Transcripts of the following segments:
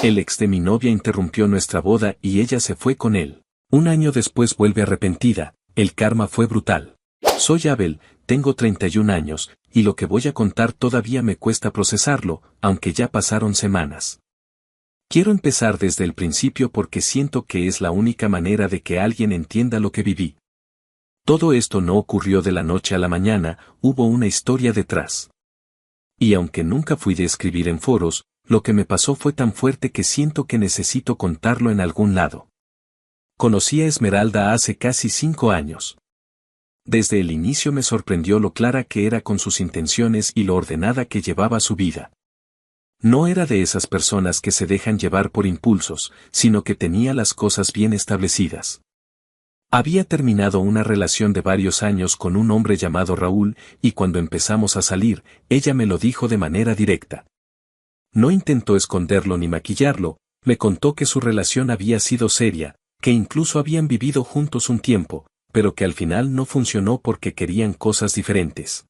El ex de mi novia interrumpió nuestra boda y ella se fue con él. Un año después vuelve arrepentida, el karma fue brutal. Soy Abel, tengo 31 años, y lo que voy a contar todavía me cuesta procesarlo, aunque ya pasaron semanas. Quiero empezar desde el principio porque siento que es la única manera de que alguien entienda lo que viví. Todo esto no ocurrió de la noche a la mañana, hubo una historia detrás. Y aunque nunca fui de escribir en foros, lo que me pasó fue tan fuerte que siento que necesito contarlo en algún lado. Conocí a Esmeralda hace casi 5 años. Desde el inicio me sorprendió lo clara que era con sus intenciones y lo ordenada que llevaba su vida. No era de esas personas que se dejan llevar por impulsos, sino que tenía las cosas bien establecidas. Había terminado una relación de varios años con un hombre llamado Raúl, y cuando empezamos a salir, ella me lo dijo de manera directa. No intentó esconderlo ni maquillarlo, me contó que su relación había sido seria, que incluso habían vivido juntos un tiempo, pero que al final no funcionó porque querían cosas diferentes.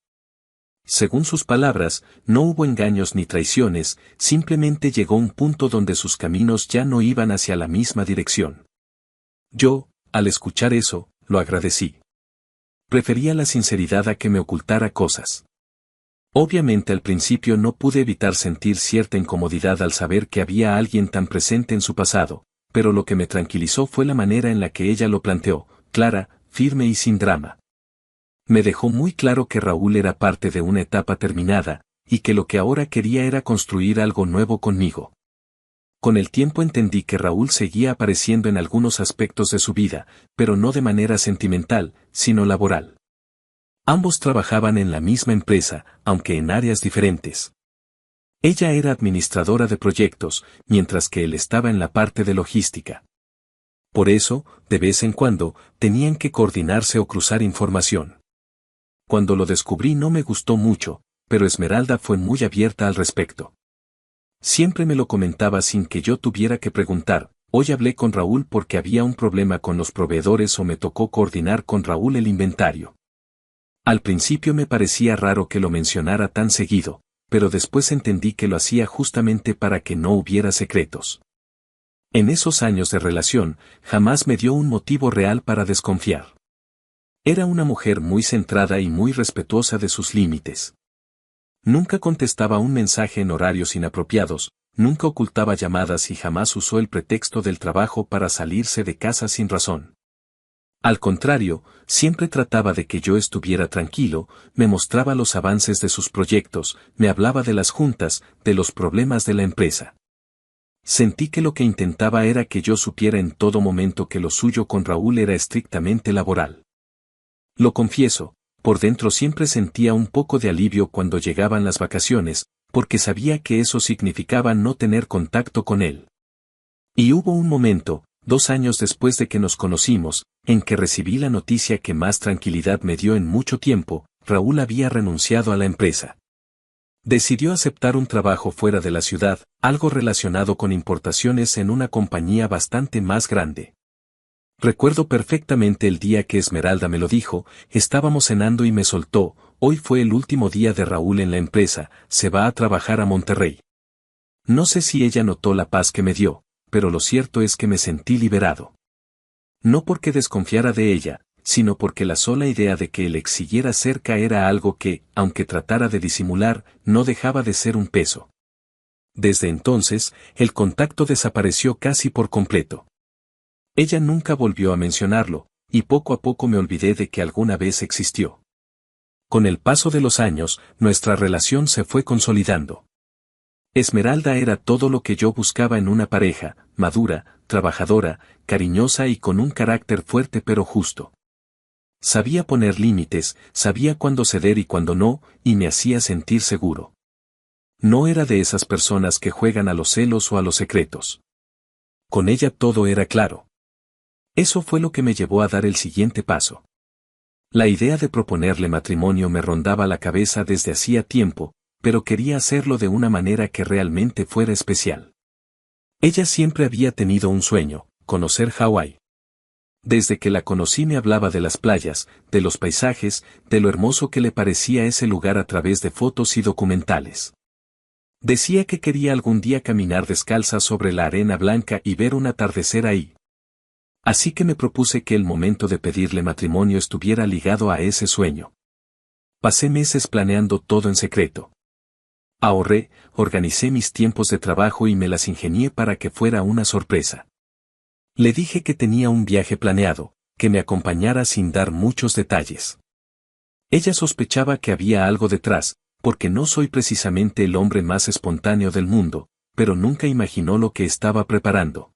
Según sus palabras, no hubo engaños ni traiciones, simplemente llegó un punto donde sus caminos ya no iban hacia la misma dirección. Yo, al escuchar eso, lo agradecí. Prefería la sinceridad a que me ocultara cosas. Obviamente al principio no pude evitar sentir cierta incomodidad al saber que había alguien tan presente en su pasado, pero lo que me tranquilizó fue la manera en la que ella lo planteó, clara, firme y sin drama. Me dejó muy claro que Raúl era parte de una etapa terminada, y que lo que ahora quería era construir algo nuevo conmigo. Con el tiempo entendí que Raúl seguía apareciendo en algunos aspectos de su vida, pero no de manera sentimental, sino laboral. Ambos trabajaban en la misma empresa, aunque en áreas diferentes. Ella era administradora de proyectos, mientras que él estaba en la parte de logística. Por eso, de vez en cuando, tenían que coordinarse o cruzar información. Cuando lo descubrí no me gustó mucho, pero Esmeralda fue muy abierta al respecto. Siempre me lo comentaba sin que yo tuviera que preguntar. Hoy hablé con Raúl porque había un problema con los proveedores o me tocó coordinar con Raúl el inventario. Al principio me parecía raro que lo mencionara tan seguido, pero después entendí que lo hacía justamente para que no hubiera secretos. En esos años de relación, jamás me dio un motivo real para desconfiar. Era una mujer muy centrada y muy respetuosa de sus límites. Nunca contestaba un mensaje en horarios inapropiados, nunca ocultaba llamadas y jamás usó el pretexto del trabajo para salirse de casa sin razón. Al contrario, siempre trataba de que yo estuviera tranquilo, me mostraba los avances de sus proyectos, me hablaba de las juntas, de los problemas de la empresa. Sentí que lo que intentaba era que yo supiera en todo momento que lo suyo con Raúl era estrictamente laboral. Lo confieso, por dentro siempre sentía un poco de alivio cuando llegaban las vacaciones, porque sabía que eso significaba no tener contacto con él. Y hubo un momento, 2 años después de que nos conocimos, en que recibí la noticia que más tranquilidad me dio en mucho tiempo: Raúl había renunciado a la empresa. Decidió aceptar un trabajo fuera de la ciudad, algo relacionado con importaciones en una compañía bastante más grande. Recuerdo perfectamente el día que Esmeralda me lo dijo, estábamos cenando y me soltó: hoy fue el último día de Raúl en la empresa, se va a trabajar a Monterrey. No sé si ella notó la paz que me dio, pero lo cierto es que me sentí liberado. No porque desconfiara de ella, sino porque la sola idea de que él siguiera cerca era algo que, aunque tratara de disimular, no dejaba de ser un peso. Desde entonces, el contacto desapareció casi por completo. Ella nunca volvió a mencionarlo, y poco a poco me olvidé de que alguna vez existió. Con el paso de los años, nuestra relación se fue consolidando. Esmeralda era todo lo que yo buscaba en una pareja: madura, trabajadora, cariñosa y con un carácter fuerte pero justo. Sabía poner límites, sabía cuándo ceder y cuándo no, y me hacía sentir seguro. No era de esas personas que juegan a los celos o a los secretos. Con ella todo era claro. Eso fue lo que me llevó a dar el siguiente paso. La idea de proponerle matrimonio me rondaba la cabeza desde hacía tiempo, pero quería hacerlo de una manera que realmente fuera especial. Ella siempre había tenido un sueño: conocer Hawái. Desde que la conocí me hablaba de las playas, de los paisajes, de lo hermoso que le parecía ese lugar a través de fotos y documentales. Decía que quería algún día caminar descalza sobre la arena blanca y ver un atardecer ahí. Así que me propuse que el momento de pedirle matrimonio estuviera ligado a ese sueño. Pasé meses planeando todo en secreto. Ahorré, organicé mis tiempos de trabajo y me las ingenié para que fuera una sorpresa. Le dije que tenía un viaje planeado, que me acompañara sin dar muchos detalles. Ella sospechaba que había algo detrás, porque no soy precisamente el hombre más espontáneo del mundo, pero nunca imaginó lo que estaba preparando.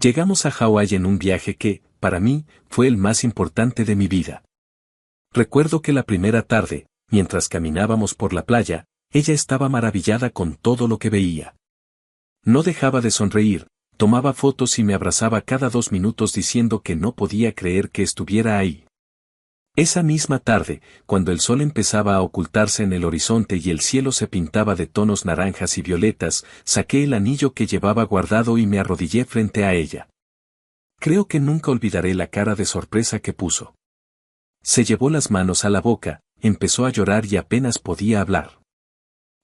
Llegamos a Hawái en un viaje que, para mí, fue el más importante de mi vida. Recuerdo que la primera tarde, mientras caminábamos por la playa, ella estaba maravillada con todo lo que veía. No dejaba de sonreír, tomaba fotos y me abrazaba cada 2 minutos diciendo que no podía creer que estuviera ahí. Esa misma tarde, cuando el sol empezaba a ocultarse en el horizonte y el cielo se pintaba de tonos naranjas y violetas, saqué el anillo que llevaba guardado y me arrodillé frente a ella. Creo que nunca olvidaré la cara de sorpresa que puso. Se llevó las manos a la boca, empezó a llorar y apenas podía hablar.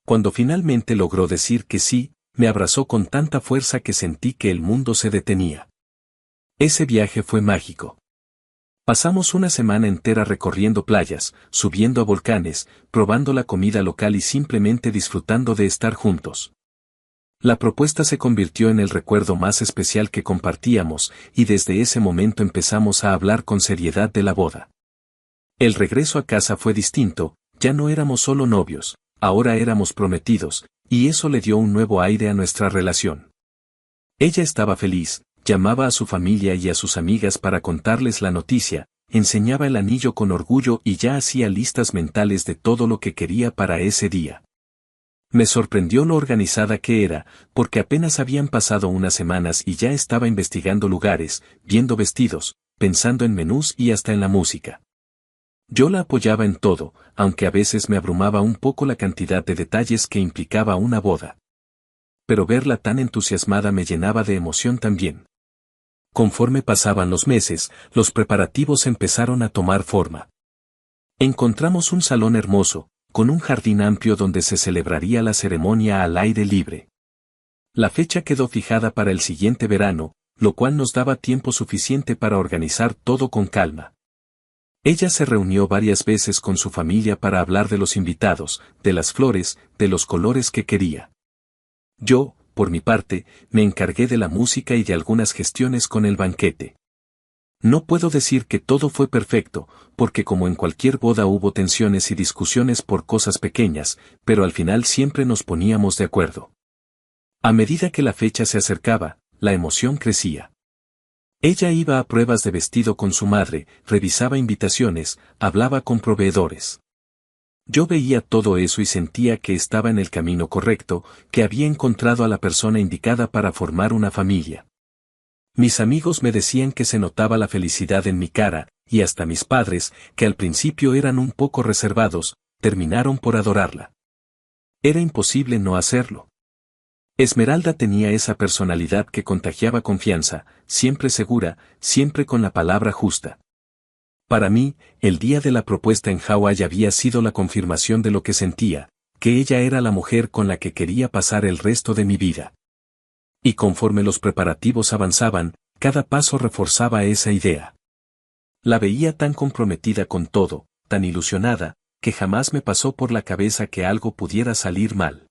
Cuando finalmente logró decir que sí, me abrazó con tanta fuerza que sentí que el mundo se detenía. Ese viaje fue mágico. Pasamos una semana entera recorriendo playas, subiendo a volcanes, probando la comida local y simplemente disfrutando de estar juntos. La propuesta se convirtió en el recuerdo más especial que compartíamos, y desde ese momento empezamos a hablar con seriedad de la boda. El regreso a casa fue distinto, ya no éramos solo novios, ahora éramos prometidos, y eso le dio un nuevo aire a nuestra relación. Ella estaba feliz. Llamaba a su familia y a sus amigas para contarles la noticia, enseñaba el anillo con orgullo y ya hacía listas mentales de todo lo que quería para ese día. Me sorprendió lo organizada que era, porque apenas habían pasado unas semanas y ya estaba investigando lugares, viendo vestidos, pensando en menús y hasta en la música. Yo la apoyaba en todo, aunque a veces me abrumaba un poco la cantidad de detalles que implicaba una boda. Pero verla tan entusiasmada me llenaba de emoción también. Conforme pasaban los meses, los preparativos empezaron a tomar forma. Encontramos un salón hermoso, con un jardín amplio donde se celebraría la ceremonia al aire libre. La fecha quedó fijada para el siguiente verano, lo cual nos daba tiempo suficiente para organizar todo con calma. Ella se reunió varias veces con su familia para hablar de los invitados, de las flores, de los colores que quería. Yo, por mi parte, me encargué de la música y de algunas gestiones con el banquete. No puedo decir que todo fue perfecto, porque como en cualquier boda hubo tensiones y discusiones por cosas pequeñas, pero al final siempre nos poníamos de acuerdo. A medida que la fecha se acercaba, la emoción crecía. Ella iba a pruebas de vestido con su madre, revisaba invitaciones, hablaba con proveedores. Yo veía todo eso y sentía que estaba en el camino correcto, que había encontrado a la persona indicada para formar una familia. Mis amigos me decían que se notaba la felicidad en mi cara, y hasta mis padres, que al principio eran un poco reservados, terminaron por adorarla. Era imposible no hacerlo. Esmeralda tenía esa personalidad que contagiaba confianza, siempre segura, siempre con la palabra justa. Para mí, el día de la propuesta en Hawái había sido la confirmación de lo que sentía, que ella era la mujer con la que quería pasar el resto de mi vida. Y conforme los preparativos avanzaban, cada paso reforzaba esa idea. La veía tan comprometida con todo, tan ilusionada, que jamás me pasó por la cabeza que algo pudiera salir mal.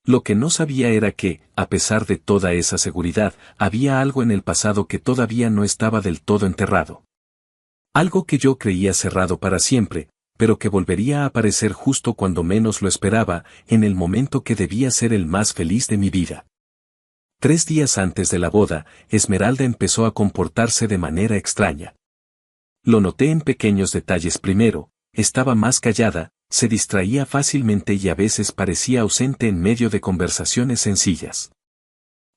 Lo que no sabía era que, a pesar de toda esa seguridad, había algo en el pasado que todavía no estaba del todo enterrado. Algo que yo creía cerrado para siempre, pero que volvería a aparecer justo cuando menos lo esperaba, en el momento que debía ser el más feliz de mi vida. 3 días antes de la boda, Esmeralda empezó a comportarse de manera extraña. Lo noté en pequeños detalles primero, estaba más callada, se distraía fácilmente y a veces parecía ausente en medio de conversaciones sencillas.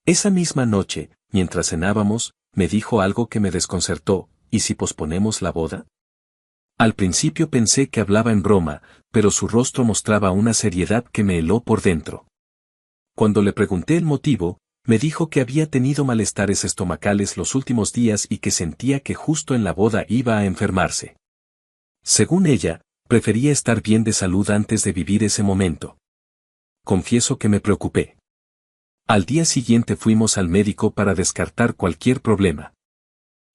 Esa misma noche, mientras cenábamos, me dijo algo que me desconcertó: ¿y si posponemos la boda? Al principio pensé que hablaba en broma, pero su rostro mostraba una seriedad que me heló por dentro. Cuando le pregunté el motivo, me dijo que había tenido malestares estomacales los últimos días y que sentía que justo en la boda iba a enfermarse. Según ella, prefería estar bien de salud antes de vivir ese momento. confieso que me preocupé. Al día siguiente fuimos al médico para descartar cualquier problema.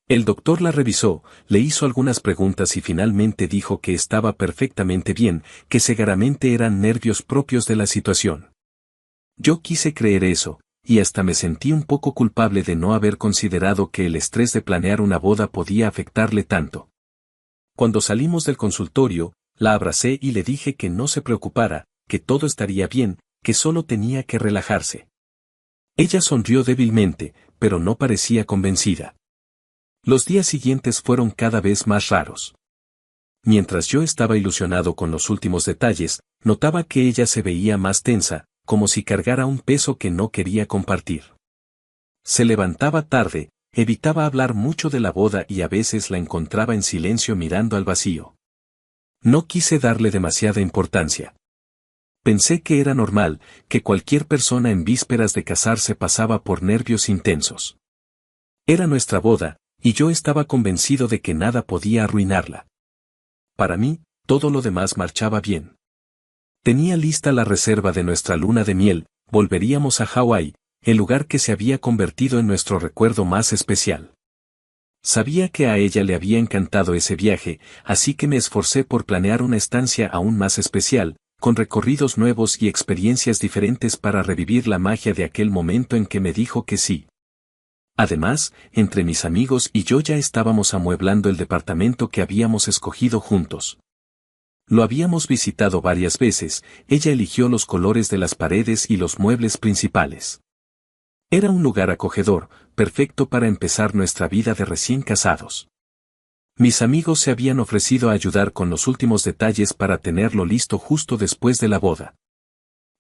El doctor la revisó, le hizo algunas preguntas y finalmente dijo que estaba perfectamente bien, que seguramente eran nervios propios de la situación. Yo quise creer eso, y hasta me sentí un poco culpable de no haber considerado que el estrés de planear una boda podía afectarle tanto. Cuando salimos del consultorio, la abracé y le dije que no se preocupara, que todo estaría bien, que solo tenía que relajarse. Ella sonrió débilmente, pero no parecía convencida. Los días siguientes fueron cada vez más raros. Mientras yo estaba ilusionado con los últimos detalles, notaba que ella se veía más tensa, como si cargara un peso que no quería compartir. Se levantaba tarde, evitaba hablar mucho de la boda y a veces la encontraba en silencio mirando al vacío. No quise darle demasiada importancia. Pensé que era normal, que cualquier persona en vísperas de casarse pasaba por nervios intensos. Era nuestra boda, y yo estaba convencido de que nada podía arruinarla. Para mí, todo lo demás marchaba bien. Tenía lista la reserva de nuestra luna de miel, volveríamos a Hawái, el lugar que se había convertido en nuestro recuerdo más especial. Sabía que a ella le había encantado ese viaje, así que me esforcé por planear una estancia aún más especial, con recorridos nuevos y experiencias diferentes para revivir la magia de aquel momento en que me dijo que sí. Además, entre mis amigos y yo ya estábamos amueblando el departamento que habíamos escogido juntos. Lo habíamos visitado varias veces, ella eligió los colores de las paredes y los muebles principales. Era un lugar acogedor, perfecto para empezar nuestra vida de recién casados. Mis amigos se habían ofrecido a ayudar con los últimos detalles para tenerlo listo justo después de la boda.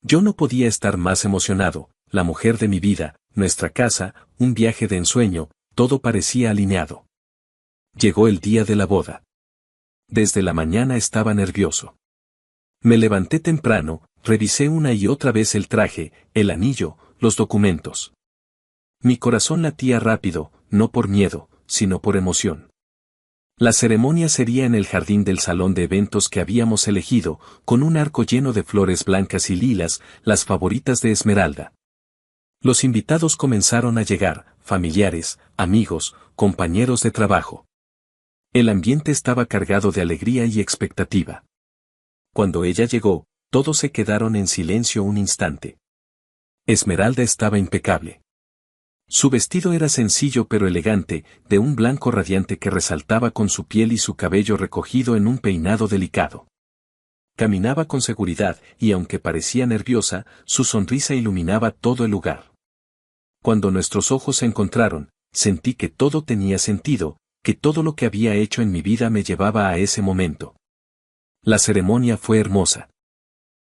Yo no podía estar más emocionado, la mujer de mi vida, nuestra casa, un viaje de ensueño, todo parecía alineado. Llegó el día de la boda. Desde la mañana estaba nervioso. Me levanté temprano, revisé una y otra vez el traje, el anillo, los documentos. Mi corazón latía rápido, no por miedo, sino por emoción. La ceremonia sería en el jardín del salón de eventos que habíamos elegido, con un arco lleno de flores blancas y lilas, las favoritas de Esmeralda. Los invitados comenzaron a llegar, familiares, amigos, compañeros de trabajo. El ambiente estaba cargado de alegría y expectativa. Cuando ella llegó, todos se quedaron en silencio un instante. Esmeralda estaba impecable. Su vestido era sencillo pero elegante, de un blanco radiante que resaltaba con su piel y su cabello recogido en un peinado delicado. Caminaba con seguridad y aunque parecía nerviosa, su sonrisa iluminaba todo el lugar. Cuando nuestros ojos se encontraron, sentí que todo tenía sentido, que todo lo que había hecho en mi vida me llevaba a ese momento. La ceremonia fue hermosa.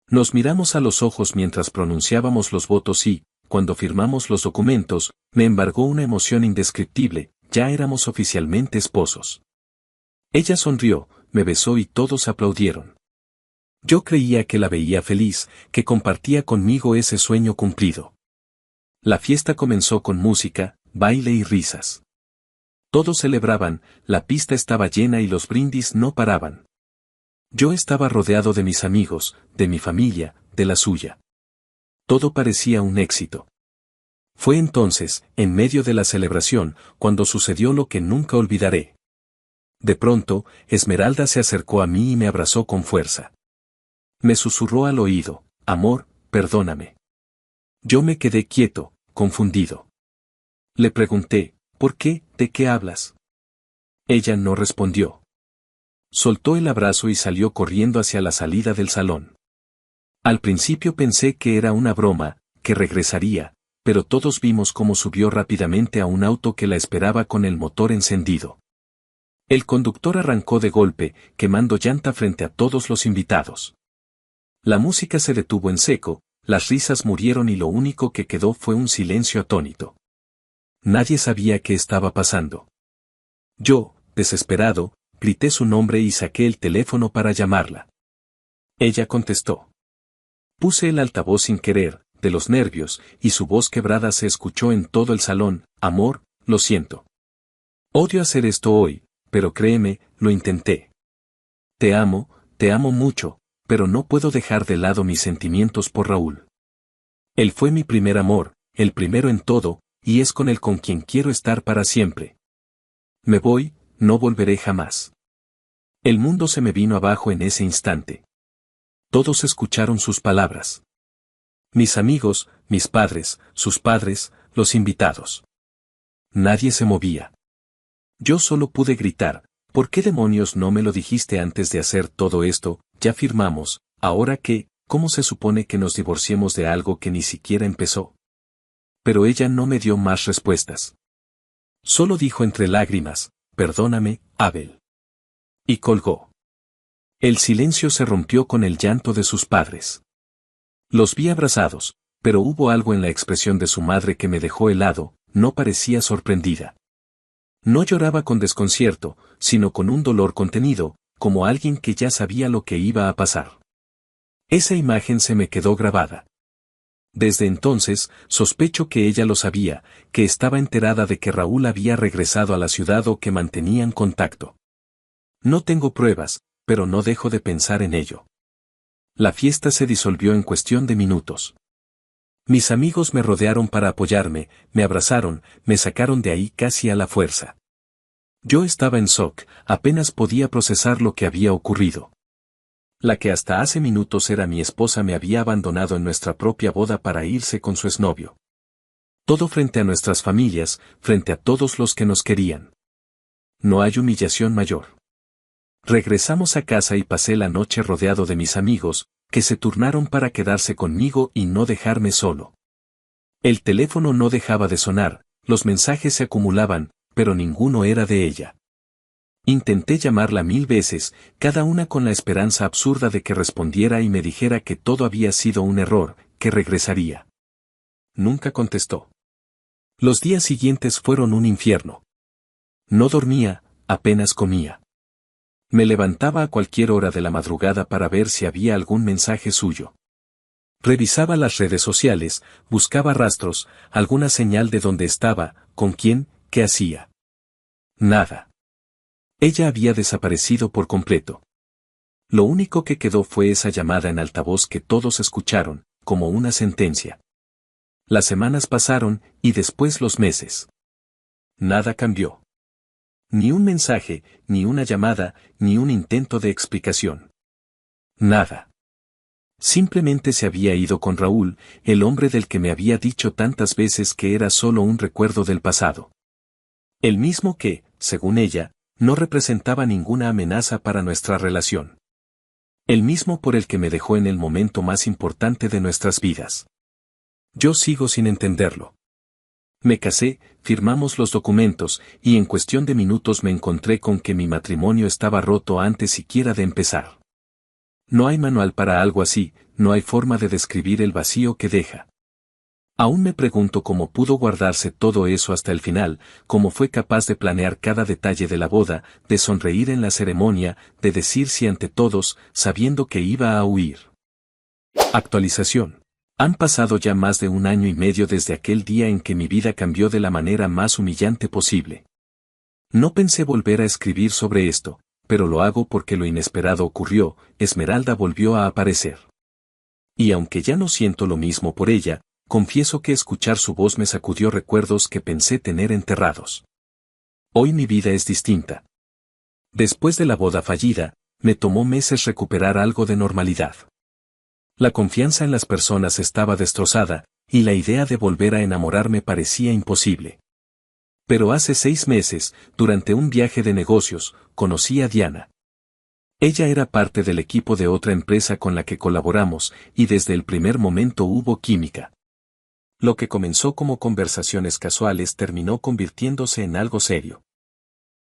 Nos miramos a los ojos mientras pronunciábamos los votos y, cuando firmamos los documentos, me embargó una emoción indescriptible, ya éramos oficialmente esposos. Ella sonrió, me besó y todos aplaudieron. Yo creía que la veía feliz, que compartía conmigo ese sueño cumplido. La fiesta comenzó con música, baile y risas. Todos celebraban, la pista estaba llena y los brindis no paraban. Yo estaba rodeado de mis amigos, de mi familia, de la suya. Todo parecía un éxito. Fue entonces, en medio de la celebración, cuando sucedió lo que nunca olvidaré. De pronto, Esmeralda se acercó a mí y me abrazó con fuerza. Me susurró al oído, amor, perdóname. Yo me quedé quieto, confundido. Le pregunté, ¿por qué? ¿De qué hablas? Ella no respondió. Soltó el abrazo y salió corriendo hacia la salida del salón. Al principio pensé que era una broma, que regresaría, pero todos vimos cómo subió rápidamente a un auto que la esperaba con el motor encendido. El conductor arrancó de golpe, quemando llanta frente a todos los invitados. La música se detuvo en seco, las risas murieron y lo único que quedó fue un silencio atónito. Nadie sabía qué estaba pasando. Yo, desesperado, grité su nombre y saqué el teléfono para llamarla. Ella contestó. Puse el altavoz sin querer, de los nervios, y su voz quebrada se escuchó en todo el salón, amor, lo siento. Odio hacer esto hoy, pero créeme, lo intenté. Te amo mucho, pero no puedo dejar de lado mis sentimientos por Raúl. Él fue mi primer amor, el primero en todo, y es con él con quien quiero estar para siempre. Me voy, no volveré jamás. El mundo se me vino abajo en ese instante. Todos escucharon sus palabras. Mis amigos, mis padres, sus padres, los invitados. Nadie se movía. Yo solo pude gritar, ¿por qué demonios no me lo dijiste antes de hacer todo esto? Ya firmamos, ¿ahora qué? ¿Cómo se supone que nos divorciemos de algo que ni siquiera empezó? Pero ella no me dio más respuestas. Solo dijo entre lágrimas, perdóname, Abel. Y colgó. El silencio se rompió con el llanto de sus padres. Los vi abrazados, pero hubo algo en la expresión de su madre que me dejó helado, no parecía sorprendida. No lloraba con desconcierto, sino con un dolor contenido, como alguien que ya sabía lo que iba a pasar. Esa imagen se me quedó grabada. Desde entonces, sospecho que ella lo sabía, que estaba enterada de que Raúl había regresado a la ciudad o que mantenían contacto. No tengo pruebas, pero no dejo de pensar en ello. La fiesta se disolvió en cuestión de minutos. Mis amigos me rodearon para apoyarme, me abrazaron, me sacaron de ahí casi a la fuerza. Yo estaba en shock, apenas podía procesar lo que había ocurrido. La que hasta hace minutos era mi esposa me había abandonado en nuestra propia boda para irse con su exnovio. Todo frente a nuestras familias, frente a todos los que nos querían. No hay humillación mayor. Regresamos a casa y pasé la noche rodeado de mis amigos, que se turnaron para quedarse conmigo y no dejarme solo. El teléfono no dejaba de sonar, los mensajes se acumulaban, pero ninguno era de ella. Intenté llamarla 1000 veces, cada una con la esperanza absurda de que respondiera y me dijera que todo había sido un error, que regresaría. Nunca contestó. Los días siguientes fueron un infierno. No dormía, apenas comía. Me levantaba a cualquier hora de la madrugada para ver si había algún mensaje suyo. Revisaba las redes sociales, buscaba rastros, alguna señal de dónde estaba, con quién, qué hacía. Nada. Ella había desaparecido por completo. Lo único que quedó fue esa llamada en altavoz que todos escucharon, como una sentencia. Las semanas pasaron, y después los meses. Nada cambió. Ni un mensaje, ni una llamada, ni un intento de explicación. Nada. Simplemente se había ido con Raúl, el hombre del que me había dicho tantas veces que era solo un recuerdo del pasado. El mismo que, según ella, no representaba ninguna amenaza para nuestra relación. El mismo por el que me dejó en el momento más importante de nuestras vidas. Yo sigo sin entenderlo. Me casé, firmamos los documentos, y en cuestión de minutos me encontré con que mi matrimonio estaba roto antes siquiera de empezar. No hay manual para algo así, no hay forma de describir el vacío que deja. Aún me pregunto cómo pudo guardarse todo eso hasta el final, cómo fue capaz de planear cada detalle de la boda, de sonreír en la ceremonia, de decir sí ante todos, sabiendo que iba a huir. Actualización. Han pasado ya más de 1 año y medio desde aquel día en que mi vida cambió de la manera más humillante posible. No pensé volver a escribir sobre esto, pero lo hago porque lo inesperado ocurrió, Esmeralda volvió a aparecer. Y aunque ya no siento lo mismo por ella, confieso que escuchar su voz me sacudió recuerdos que pensé tener enterrados. Hoy mi vida es distinta. Después de la boda fallida, me tomó meses recuperar algo de normalidad. La confianza en las personas estaba destrozada, y la idea de volver a enamorarme parecía imposible. Pero hace 6 meses, durante un viaje de negocios, conocí a Diana. Ella era parte del equipo de otra empresa con la que colaboramos, y desde el primer momento hubo química. Lo que comenzó como conversaciones casuales terminó convirtiéndose en algo serio.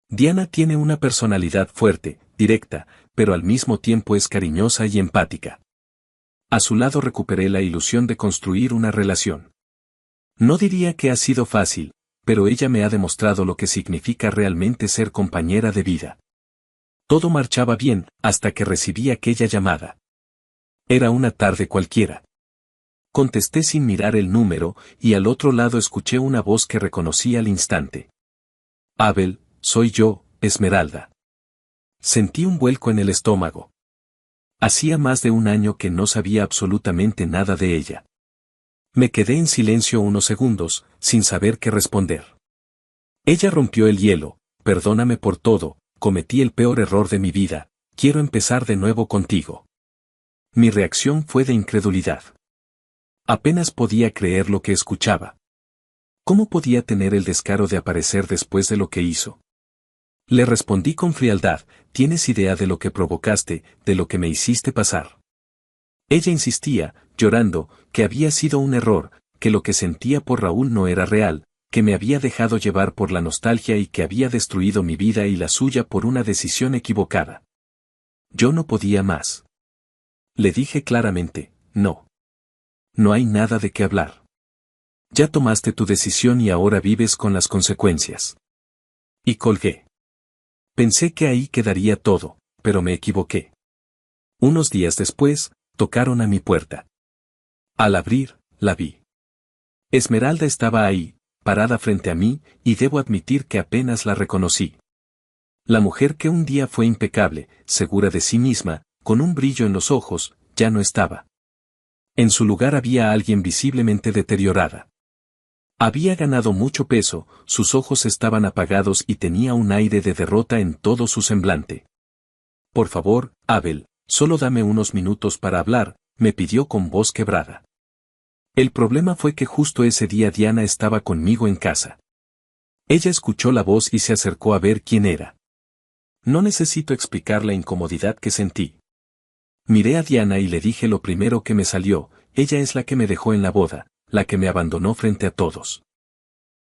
Diana tiene una personalidad fuerte, directa, pero al mismo tiempo es cariñosa y empática. A su lado recuperé la ilusión de construir una relación. No diría que ha sido fácil, pero ella me ha demostrado lo que significa realmente ser compañera de vida. Todo marchaba bien, hasta que recibí aquella llamada. Era una tarde cualquiera. Contesté sin mirar el número, y al otro lado escuché una voz que reconocí al instante. Abel, soy yo, Esmeralda. Sentí un vuelco en el estómago. Hacía más de 1 año que no sabía absolutamente nada de ella. Me quedé en silencio unos segundos, sin saber qué responder. Ella rompió el hielo. Perdóname por todo, cometí el peor error de mi vida, quiero empezar de nuevo contigo. Mi reacción fue de incredulidad. Apenas podía creer lo que escuchaba. ¿Cómo podía tener el descaro de aparecer después de lo que hizo? Le respondí con frialdad, ¿tienes idea de lo que provocaste, de lo que me hiciste pasar? Ella insistía, llorando, que había sido un error, que lo que sentía por Raúl no era real, que me había dejado llevar por la nostalgia y que había destruido mi vida y la suya por una decisión equivocada. Yo no podía más. Le dije claramente, no. No hay nada de qué hablar. Ya tomaste tu decisión y ahora vives con las consecuencias. Y colgué. Pensé que ahí quedaría todo, pero me equivoqué. Unos días después, tocaron a mi puerta. Al abrir, la vi. Esmeralda estaba ahí, parada frente a mí, y debo admitir que apenas la reconocí. La mujer que un día fue impecable, segura de sí misma, con un brillo en los ojos, ya no estaba. En su lugar había alguien visiblemente deteriorada. Había ganado mucho peso, sus ojos estaban apagados y tenía un aire de derrota en todo su semblante. Por favor, Abel, solo dame unos minutos para hablar, me pidió con voz quebrada. El problema fue que justo ese día Diana estaba conmigo en casa. Ella escuchó la voz y se acercó a ver quién era. No necesito explicar la incomodidad que sentí. Miré a Diana y le dije lo primero que me salió, ella es la que me dejó en la boda, la que me abandonó frente a todos.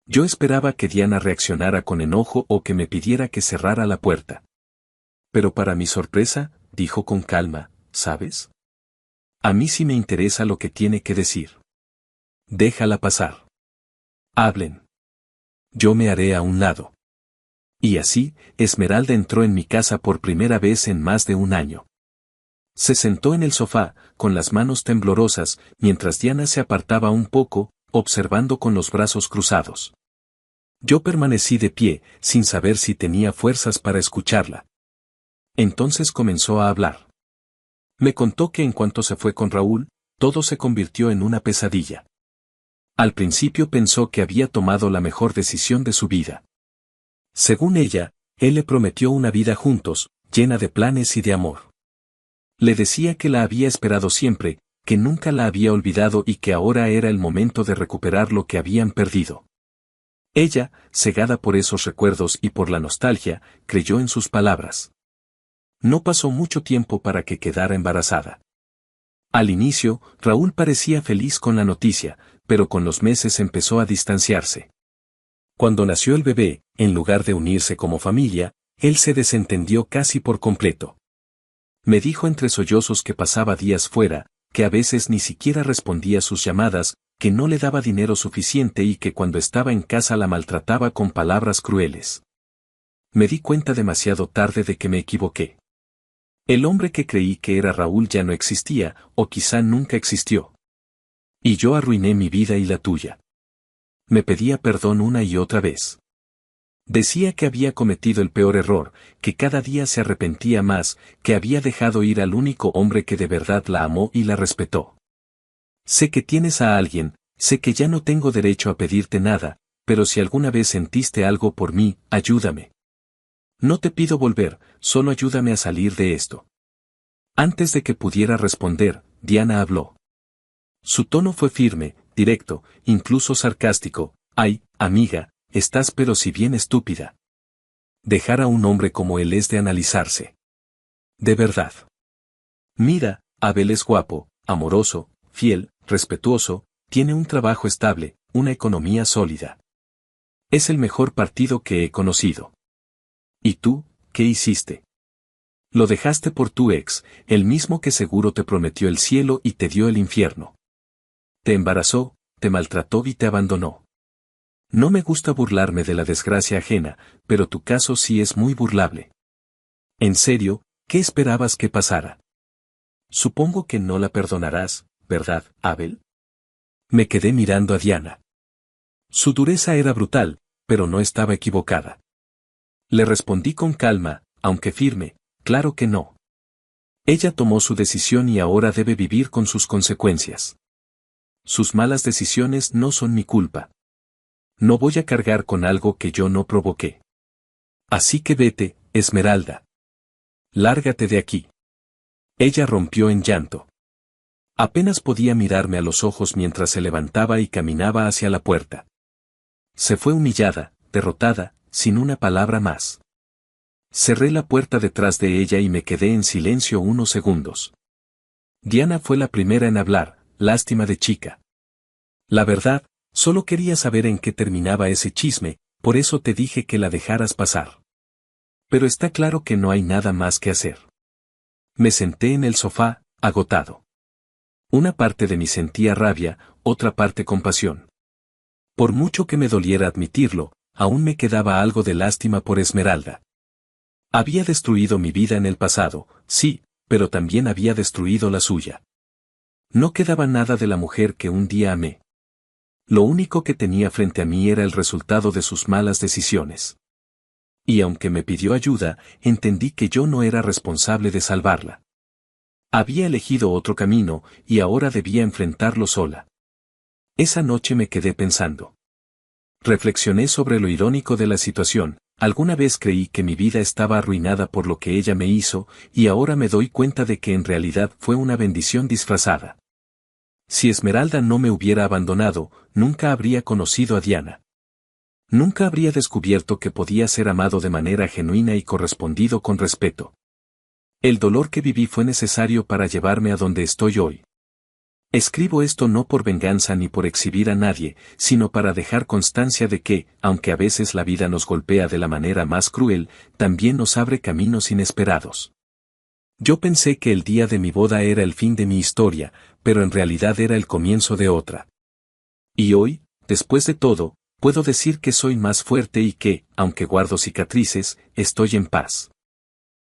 Yo esperaba que Diana reaccionara con enojo o que me pidiera que cerrara la puerta. Pero para mi sorpresa, dijo con calma, ¿sabes? A mí sí me interesa lo que tiene que decir. Déjala pasar. Hablen. Yo me haré a un lado. Y así, Esmeralda entró en mi casa por primera vez en más de un año. Se sentó en el sofá, con las manos temblorosas, mientras Diana se apartaba un poco, observando con los brazos cruzados. Yo permanecí de pie, sin saber si tenía fuerzas para escucharla. Entonces comenzó a hablar. Me contó que en cuanto se fue con Raúl, todo se convirtió en una pesadilla. Al principio pensó que había tomado la mejor decisión de su vida. Según ella, él le prometió una vida juntos, llena de planes y de amor. Le decía que la había esperado siempre, que nunca la había olvidado y que ahora era el momento de recuperar lo que habían perdido. Ella, cegada por esos recuerdos y por la nostalgia, creyó en sus palabras. No pasó mucho tiempo para que quedara embarazada. Al inicio, Raúl parecía feliz con la noticia, pero con los meses empezó a distanciarse. Cuando nació el bebé, en lugar de unirse como familia, él se desentendió casi por completo. Me dijo entre sollozos que pasaba días fuera, que a veces ni siquiera respondía sus llamadas, que no le daba dinero suficiente y que cuando estaba en casa la maltrataba con palabras crueles. Me di cuenta demasiado tarde de que me equivoqué. El hombre que creí que era Raúl ya no existía, o quizá nunca existió. Y yo arruiné mi vida y la tuya. Me pedía perdón una y otra vez. Decía que había cometido el peor error, que cada día se arrepentía más, que había dejado ir al único hombre que de verdad la amó y la respetó. Sé que tienes a alguien, sé que ya no tengo derecho a pedirte nada, pero si alguna vez sentiste algo por mí, ayúdame. No te pido volver, solo ayúdame a salir de esto. Antes de que pudiera responder, Diana habló. Su tono fue firme, directo, incluso sarcástico. Ay, amiga, estás pero si bien estúpida. Dejar a un hombre como él es de analizarse. De verdad. Mira, Abel es guapo, amoroso, fiel, respetuoso, tiene un trabajo estable, una economía sólida. Es el mejor partido que he conocido. ¿Y tú, qué hiciste? Lo dejaste por tu ex, el mismo que seguro te prometió el cielo y te dio el infierno. Te embarazó, te maltrató y te abandonó. No me gusta burlarme de la desgracia ajena, pero tu caso sí es muy burlable. En serio, ¿qué esperabas que pasara? Supongo que no la perdonarás, ¿verdad, Abel? Me quedé mirando a Diana. Su dureza era brutal, pero no estaba equivocada. Le respondí con calma, aunque firme, claro que no. Ella tomó su decisión y ahora debe vivir con sus consecuencias. Sus malas decisiones no son mi culpa. No voy a cargar con algo que yo no provoqué. Así que vete, Esmeralda. Lárgate de aquí. Ella rompió en llanto. Apenas podía mirarme a los ojos mientras se levantaba y caminaba hacia la puerta. Se fue humillada, derrotada, sin una palabra más. Cerré la puerta detrás de ella y me quedé en silencio unos segundos. Diana fue la primera en hablar, lástima de chica. La verdad, solo quería saber en qué terminaba ese chisme, por eso te dije que la dejaras pasar. Pero está claro que no hay nada más que hacer. Me senté en el sofá, agotado. Una parte de mí sentía rabia, otra parte compasión. Por mucho que me doliera admitirlo, aún me quedaba algo de lástima por Esmeralda. Había destruido mi vida en el pasado, sí, pero también había destruido la suya. No quedaba nada de la mujer que un día amé. Lo único que tenía frente a mí era el resultado de sus malas decisiones. Y aunque me pidió ayuda, entendí que yo no era responsable de salvarla. Había elegido otro camino, y ahora debía enfrentarlo sola. Esa noche me quedé pensando. Reflexioné sobre lo irónico de la situación. Alguna vez creí que mi vida estaba arruinada por lo que ella me hizo, y ahora me doy cuenta de que en realidad fue una bendición disfrazada. Si Esmeralda no me hubiera abandonado, nunca habría conocido a Diana. Nunca habría descubierto que podía ser amado de manera genuina y correspondido con respeto. El dolor que viví fue necesario para llevarme a donde estoy hoy. Escribo esto no por venganza ni por exhibir a nadie, sino para dejar constancia de que, aunque a veces la vida nos golpea de la manera más cruel, también nos abre caminos inesperados. Yo pensé que el día de mi boda era el fin de mi historia, pero en realidad era el comienzo de otra. Y hoy, después de todo, puedo decir que soy más fuerte y que, aunque guardo cicatrices, estoy en paz.